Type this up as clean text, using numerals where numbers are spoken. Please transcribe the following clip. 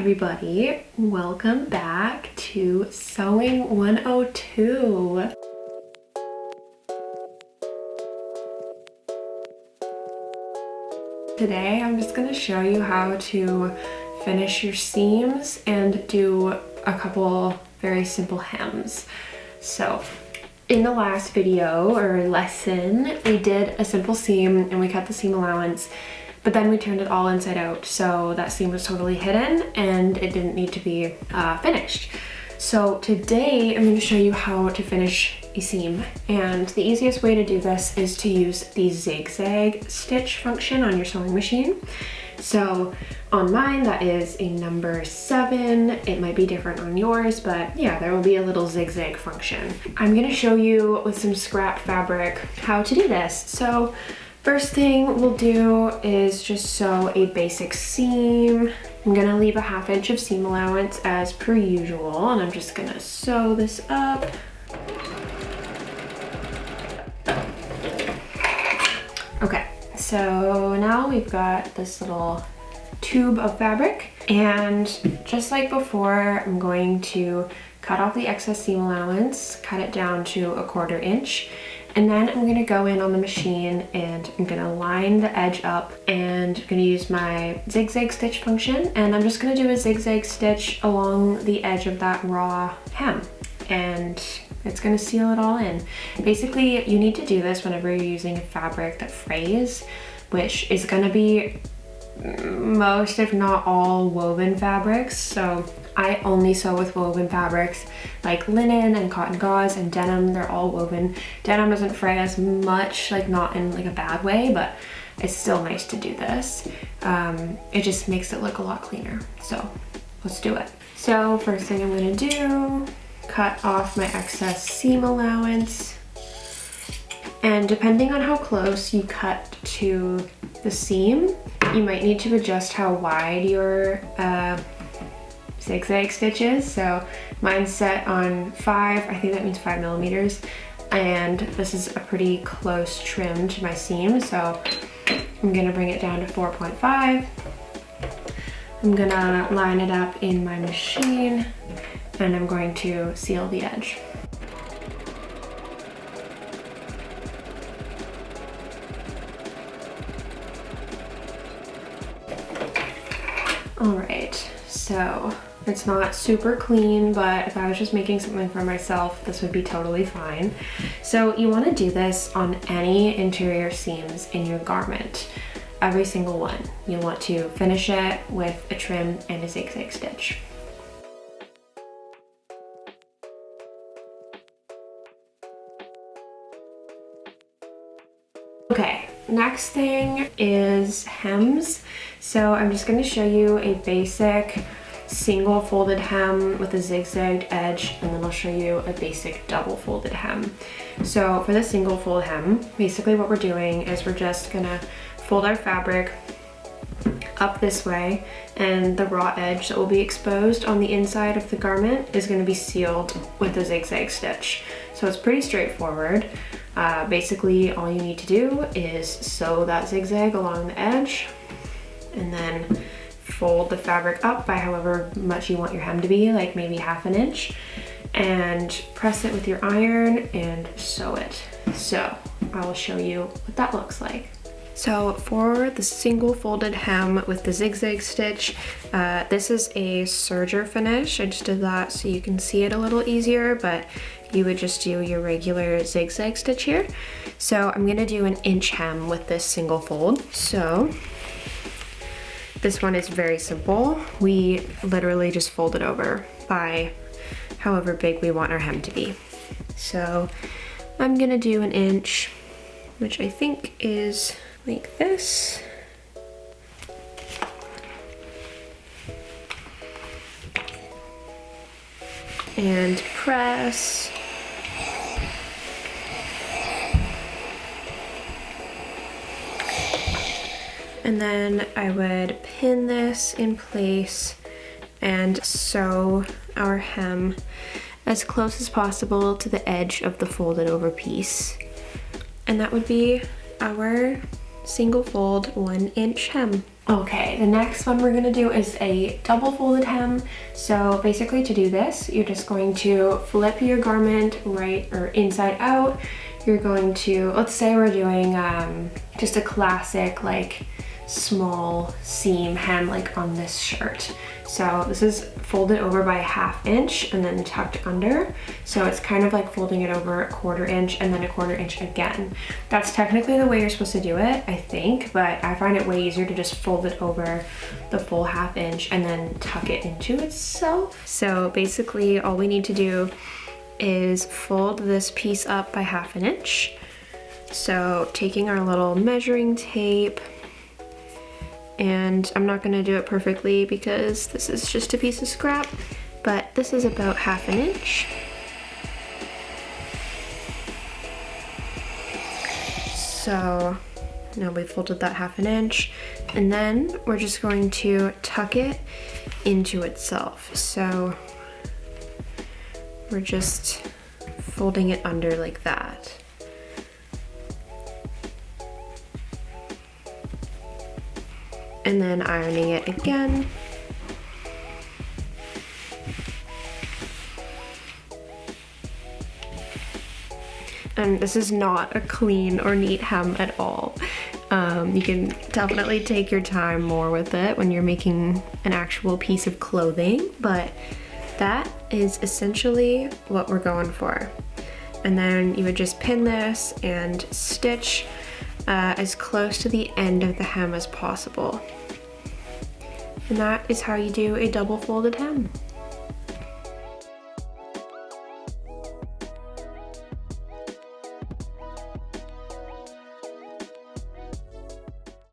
everybody, welcome back to Sewing 102. Today I'm just going to show you how to finish your seams and do a couple very simple hems. So in the last video or lesson, we did a simple seam and we cut the seam allowance, but then we turned it all inside out, so that seam was totally hidden and it didn't need to be finished. So today I'm going to show you how to finish a seam, and the easiest way to do this is to use the zigzag stitch function on your sewing machine. So on mine that is a number 7, it might be different on yours, but yeah, there will be a little zigzag function. I'm going to show you with some scrap fabric how to do this. So first thing we'll do is just sew a basic seam. I'm gonna leave a 1/2 inch of seam allowance as per usual, and I'm just gonna sew this up. Okay, so now we've got this little tube of fabric, and just like before, I'm going to cut off the excess seam allowance, cut it down to a 1/4 inch, and then I'm gonna go in on the machine and I'm gonna line the edge up, and I'm gonna use my zigzag stitch function, and I'm just gonna do a zigzag stitch along the edge of that raw hem, and it's gonna seal it all in. Basically, you need to do this whenever you're using a fabric that frays, which is gonna be most, if not all, woven fabrics. So I only sew with woven fabrics like linen and cotton gauze and denim. They're all woven. Denim doesn't fray as much, like not in like a bad way, but it's still nice to do this. It just makes it look a lot cleaner. So let's do it. So first thing I'm gonna do, cut off my excess seam allowance. And depending on how close you cut to the seam, you might need to adjust how wide your zigzag stitches. So mine's set on 5, I think that means 5 millimeters. And this is a pretty close trim to my seam. So I'm gonna bring it down to 4.5. I'm gonna line it up in my machine, and I'm going to seal the edge. All right, so it's not super clean, but if I was just making something for myself, this would be totally fine. So you want to do this on any interior seams in your garment, every single one. You want to finish it with a trim and a zigzag stitch. Okay, next thing is hems. So I'm just going to show you a basic single folded hem with a zigzagged edge, and then I'll show you a basic double folded hem. So for the single fold hem, basically what we're doing is we're just gonna fold our fabric up this way, and the raw edge that will be exposed on the inside of the garment is going to be sealed with a zigzag stitch. So it's pretty straightforward. Basically all you need to do is sew that zigzag along the edge, and then fold the fabric up by however much you want your hem to be, like maybe 1/2 inch, and press it with your iron and sew it. So I will show you what that looks like. So for the single folded hem with the zigzag stitch, this is a serger finish. I just did that so you can see it a little easier, but you would just do your regular zigzag stitch here. So I'm gonna do an inch hem with this single fold. So this one is very simple. We literally just fold it over by however big we want our hem to be. So I'm gonna do an inch, which I think is like this. And press. And then I would pin this in place and sew our hem as close as possible to the edge of the folded over piece. And that would be our single fold 1 inch hem. Okay, the next one we're gonna do is a double folded hem. So basically to do this, you're just going to flip your garment right or inside out. You're going to, let's say we're doing just a classic like small seam hem like on this shirt. So this is folded over by 1/2 inch and then tucked under. So it's kind of like folding it over 1/4 inch and then 1/4 inch again. That's technically the way you're supposed to do it, I think, but I find it way easier to just fold it over the full 1/2 inch and then tuck it into itself. So basically all we need to do is fold this piece up by 1/2 inch. So taking our little measuring tape, and I'm not gonna do it perfectly because this is just a piece of scrap, but this is about 1/2 inch. So now we folded that 1/2 inch, and then we're just going to tuck it into itself. So we're just folding it under like that. And then ironing it again. And this is not a clean or neat hem at all. You can definitely take your time more with it when you're making an actual piece of clothing, but that is essentially what we're going for. And then you would just pin this and stitch as close to the end of the hem as possible. And that is how you do a double folded hem.